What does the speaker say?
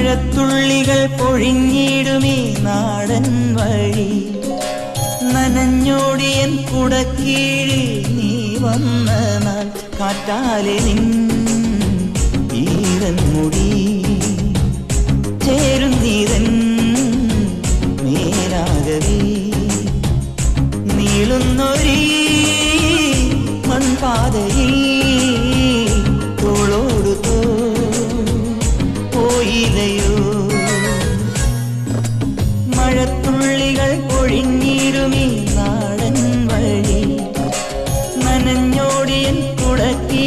മഴത്തുള്ളികൾ പൊഴിഞ്ഞിടുമീ നാടൻ വഴി നനഞ്ഞോടിയൻ കുടക്കീഴിൽ നീ വന്ന നാൾ കാറ്റാലെ നിൻ ഈരൻ മുടി ചേരുന്നീരൻ മേലാകവേ നീളുന്നൊരീ മൺപാതയിൽ തോളോടു പോയില്ലയോ മഴത്തുള്ളികൾ പൊഴിഞ്ഞിരുമീ നാടൻ വഴി നനഞ്ഞോടിയൻ കുടക്കീ